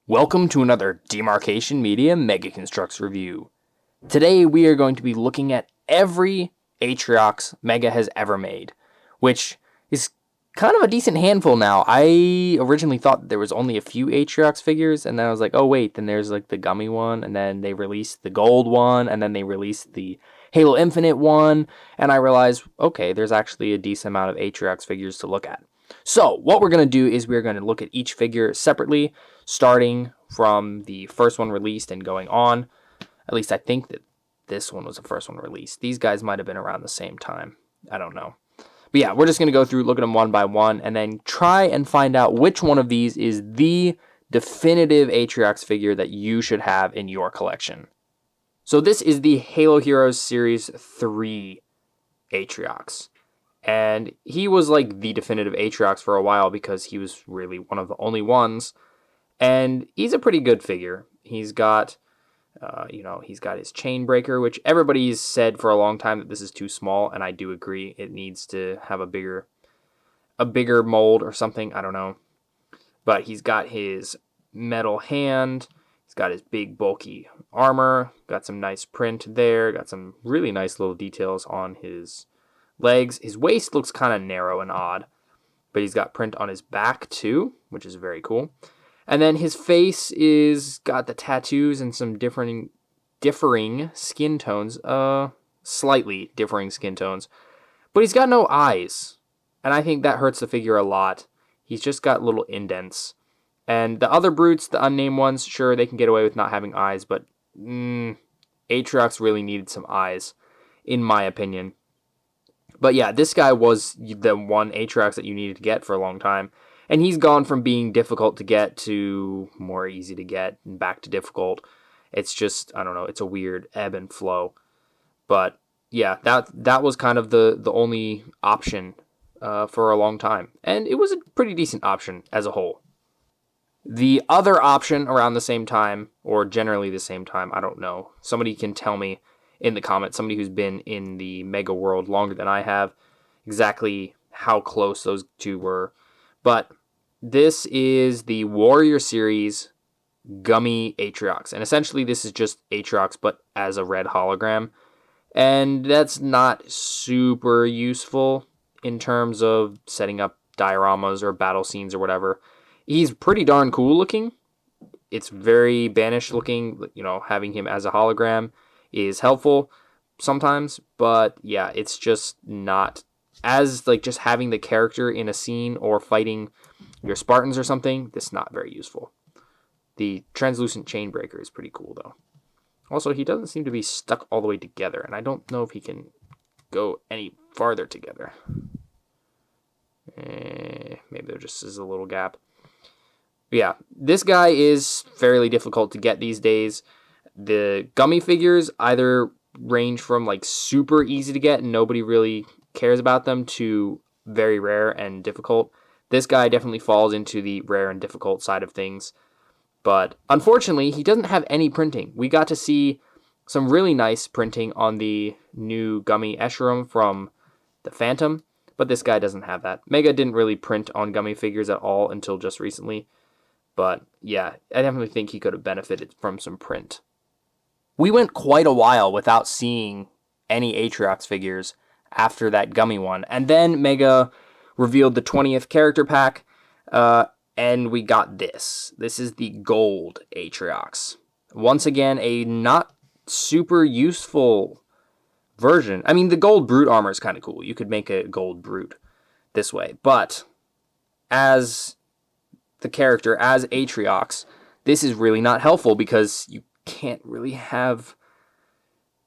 Welcome to another Demarcation Media Mega Construx review. Today we are going to be looking at every Atriox Mega has ever made, which is kind of a decent handful now. I originally thought there was only a few Atriox figures, and then I was like, oh wait, then there's like the gummy one, and then they released the gold one, and then they released the Halo Infinite one, and I realized, okay, there's actually a decent amount of Atriox figures to look at. So what we're going to do is we're going to look at each figure separately, starting from the first one released and going on. At least I think that this one was the first one released. These guys might have been around the same time. I don't know. But yeah, we're just going to go through, look at them one by one, and then try and find out which one of these is the definitive Atriox figure that you should have in your collection. So this is the Halo Heroes Series 3 Atriox. And he was like the definitive Atriox for a while because he was really one of the only ones. And he's a pretty good figure. He's got, he's got his chain breaker, which everybody's said for a long time that this is too small, and I do agree. It needs to have a bigger mold or something. I don't know. But he's got his metal hand. He's got his big bulky armor. Got some nice print there. Got some really nice little details on his legs. His waist looks kind of narrow and odd, but he's got print on his back too, which is very cool. And then his face is got the tattoos and some differing skin tones, slightly differing skin tones, but he's got no eyes, and I think that hurts the figure a lot. He's just got little indents. And the other brutes, the unnamed ones, sure, they can get away with not having eyes, but Atriox really needed some eyes, in my opinion. But yeah, this guy was the one Atriox that you needed to get for a long time. And he's gone from being difficult to get to more easy to get and back to difficult. It's just, I don't know, it's a weird ebb and flow. But yeah, that was kind of the only option for a long time. And it was a pretty decent option as a whole. The other option around the same time, or generally the same time, I don't know. Somebody can tell me in the comments, somebody who's been in the Mega world longer than I have, exactly how close those two were. But this is the Warrior Series Gummy Atriox. And essentially this is just Atriox, but as a red hologram. And that's not super useful in terms of setting up dioramas or battle scenes or whatever. He's pretty darn cool looking. It's very Banished looking. Having him as a hologram is helpful sometimes. But yeah, it's just not as just having the character in a scene or fighting your Spartans or something, this is not very useful. The translucent chain breaker is pretty cool, though. Also, he doesn't seem to be stuck all the way together, and I don't know if he can go any farther together. Maybe there just is a little gap. But yeah, this guy is fairly difficult to get these days. The gummy figures either range from super easy to get and nobody really cares about them to very rare and difficult. This guy definitely falls into the rare and difficult side of things. But unfortunately, he doesn't have any printing. We got to see some really nice printing on the new Gummy Escherum from the Phantom, but this guy doesn't have that. Mega didn't really print on Gummy figures at all until just recently. But yeah, I definitely think he could have benefited from some print. We went quite a while without seeing any Atriox figures after that Gummy one. And then Mega revealed the 20th character pack, and we got this. This is the gold Atriox. Once again, a not super useful version. I mean, the gold brute armor is kind of cool. You could make a gold brute this way. But as the character, as Atriox, this is really not helpful because you can't really have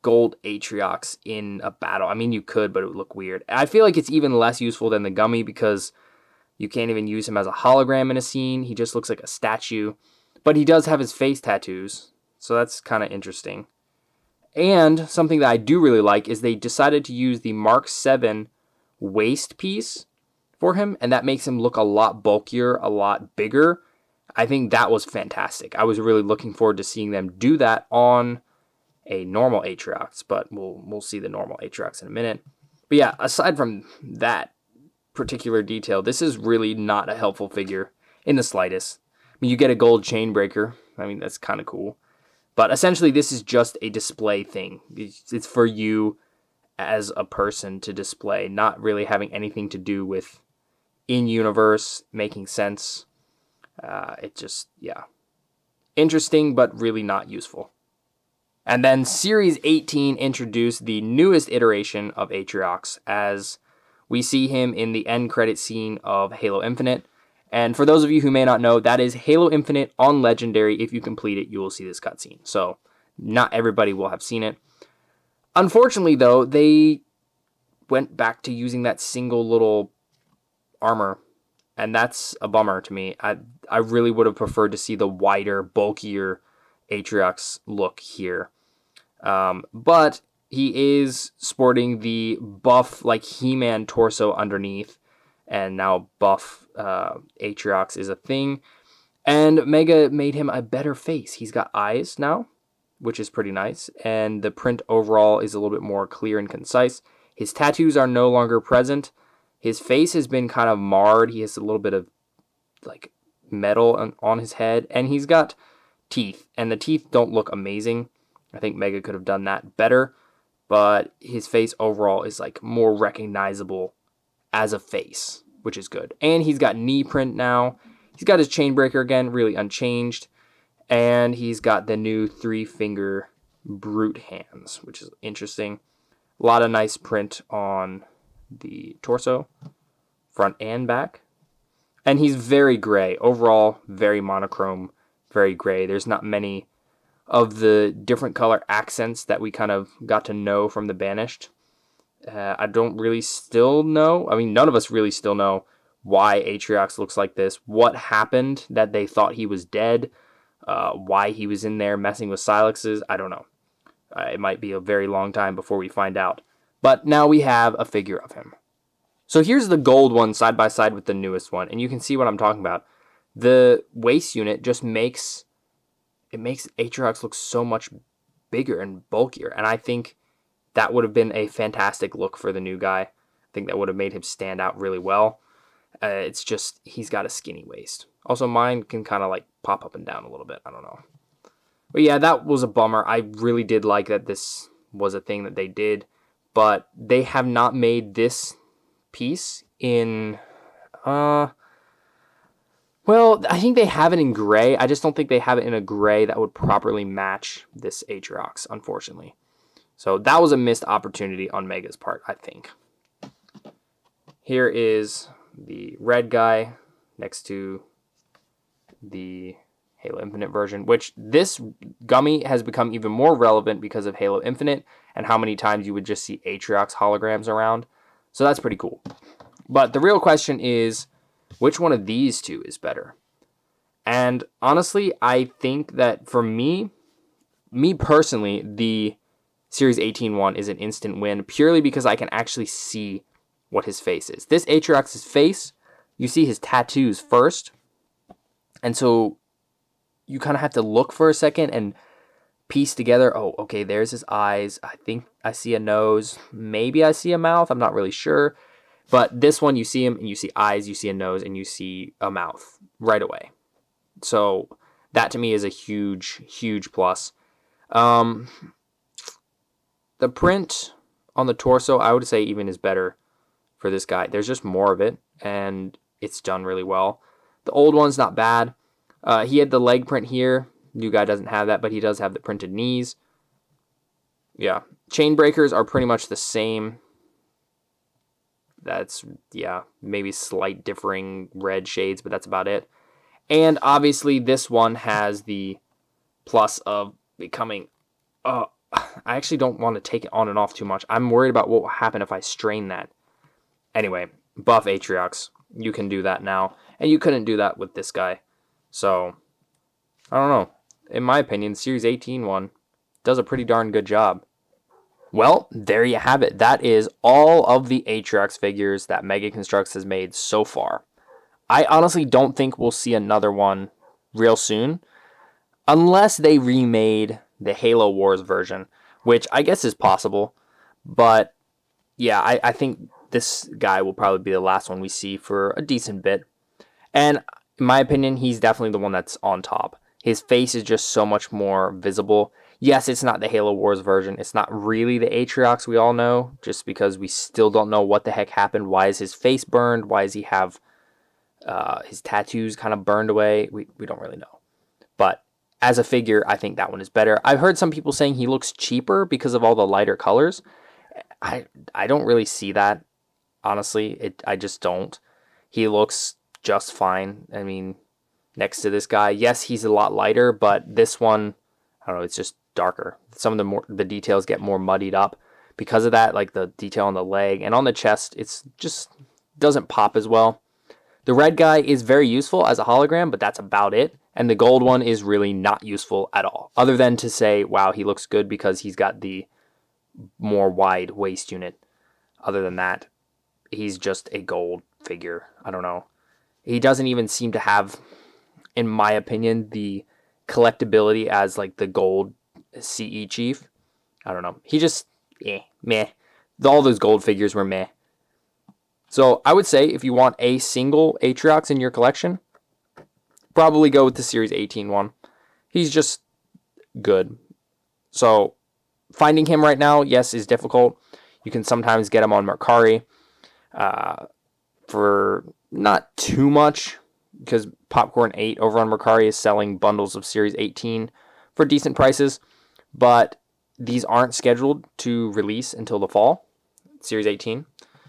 gold Atriox in a battle. I mean, you could, but it would look weird. I feel like it's even less useful than the Gummy because you can't even use him as a hologram in a scene. He just looks like a statue. But he does have his face tattoos, so that's kind of interesting. And something that I do really like is they decided to use the Mark 7 waist piece for him, and that makes him look a lot bulkier, a lot bigger. I think that was fantastic. I was really looking forward to seeing them do that on a normal Atriox, but we'll see the normal Atriox in a minute. But yeah, aside from that particular detail, this is really not a helpful figure in the slightest. You get a gold chain breaker. I mean, that's kind of cool. But essentially, this is just a display thing. It's for you as a person to display, not really having anything to do with in-universe making sense. It just, yeah. Interesting, but really not useful. And then Series 18 introduced the newest iteration of Atriox, as we see him in the end credit scene of Halo Infinite. And for those of you who may not know, that is Halo Infinite on Legendary. If you complete it, you will see this cutscene. So not everybody will have seen it. Unfortunately, though, they went back to using that single little armor, and that's a bummer to me. I really would have preferred to see the wider, bulkier Atriox look here. But he is sporting the buff, like He-Man torso underneath, and now buff Atriox is a thing. And Mega made him a better face. He's got eyes now, which is pretty nice, and the print overall is a little bit more clear and concise. His tattoos are no longer present. His face has been kind of marred. He has a little bit of like metal on his head, and he's got teeth, and the teeth don't look amazing. I think Mega could have done that better, but his face overall is like more recognizable as a face, which is good. And he's got knee print now. He's got his chain breaker again, really unchanged, and he's got the new 3-finger brute hands, which is interesting. A lot of nice print on the torso, front and back. And he's very gray. Overall, very monochrome, very gray. There's not many of the different color accents that we kind of got to know from the Banished. I don't really still know. I mean, none of us really still know why Atriox looks like this, what happened that they thought he was dead, why he was in there messing with Silexes. I don't know. It might be a very long time before we find out. But now we have a figure of him. So here's the gold one side by side with the newest one, and you can see what I'm talking about. The waist unit just makes Atriox look so much bigger and bulkier, and I think that would have been a fantastic look for the new guy. I think that would have made him stand out really well. It's just he's got a skinny waist. Also, mine can kind of like pop up and down a little bit. I don't know. But yeah, that was a bummer. I really did like that this was a thing that they did, but they have not made this piece in well, I think they have it in gray. I just don't think they have it in a gray that would properly match this Atriox, unfortunately. So that was a missed opportunity on Mega's part, I think. Here is the red guy next to the Halo Infinite version, which this gummy has become even more relevant because of Halo Infinite and how many times you would just see Atriox holograms around. So that's pretty cool. But the real question is, which one of these two is better? And honestly, I think that for me personally, the Series 18 one is an instant win purely because I can actually see what his face is. This Atriox's face, you see his tattoos first. And so you kind of have to look for a second and piece together, oh, okay, there's his eyes. I think I see a nose. Maybe I see a mouth. I'm not really sure. But this one, you see him and you see eyes, you see a nose, and you see a mouth right away. So that to me is a huge, huge plus. The print on the torso, I would say even is better for this guy. There's just more of it, and it's done really well. The old one's not bad. He had the leg print here. New guy doesn't have that, but he does have the printed knees. Yeah. Chain breakers are pretty much the same. That's, yeah, maybe slight differing red shades, but that's about it. And obviously this one has the plus of becoming... I actually don't want to take it on and off too much. I'm worried about what will happen if I strain that. Anyway, buff Atriox. You can do that now. And you couldn't do that with this guy. So, I don't know. In my opinion, Series 18 one does a pretty darn good job. Well, there you have it. That is all of the Atriox figures that Mega Construx has made so far. I honestly don't think we'll see another one real soon, unless they remade the Halo Wars version, which I guess is possible. But yeah, I think this guy will probably be the last one we see for a decent bit. And in my opinion, he's definitely the one that's on top. His face is just so much more visible. Yes, it's not the Halo Wars version. It's not really the Atriox we all know, just because we still don't know what the heck happened. Why is his face burned? Why does he have his tattoos kind of burned away? We don't really know. But as a figure, I think that one is better. I've heard some people saying he looks cheaper because of all the lighter colors. I don't really see that, honestly. I just don't. He looks just fine. I mean, next to this guy, yes, he's a lot lighter, but this one, I don't know, it's just darker. Some of the details get more muddied up because of that, like the detail on the leg and on the chest. It's just doesn't pop as well. The red guy is very useful as a hologram, but that's about it. And the gold one is really not useful at all, other than to say, wow, he looks good because he's got the more wide waist unit. Other than that, he's just a gold figure. I don't know. He doesn't even seem to have, in my opinion, the collectability as like the gold CE chief. I don't know. He just, meh. All those gold figures were meh. So I would say if you want a single Atriox in your collection, probably go with the Series 18 one. He's just good. So finding him right now, yes, is difficult. You can sometimes get him on Mercari for not too much, because Popcorn 8 over on Mercari is selling bundles of Series 18 for decent prices, but these aren't scheduled to release until the fall, Series 18.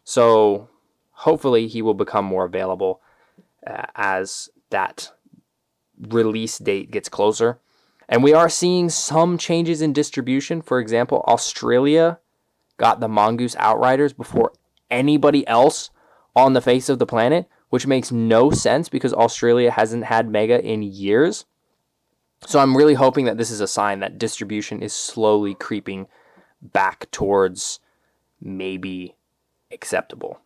So hopefully he will become more available as that release date gets closer. And we are seeing some changes in distribution. For example, Australia got the Mongoose Outriders before anybody else on the face of the planet, which makes no sense because Australia hasn't had Mega in years. So I'm really hoping that this is a sign that distribution is slowly creeping back towards maybe acceptable.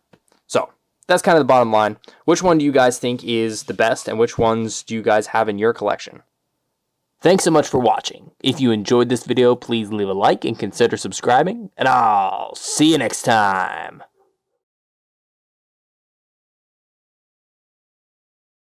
So that's kind of the bottom line. Which one do you guys think is the best, and which ones do you guys have in your collection? Thanks so much for watching. If you enjoyed this video, please leave a like and consider subscribing, and I'll see you next time.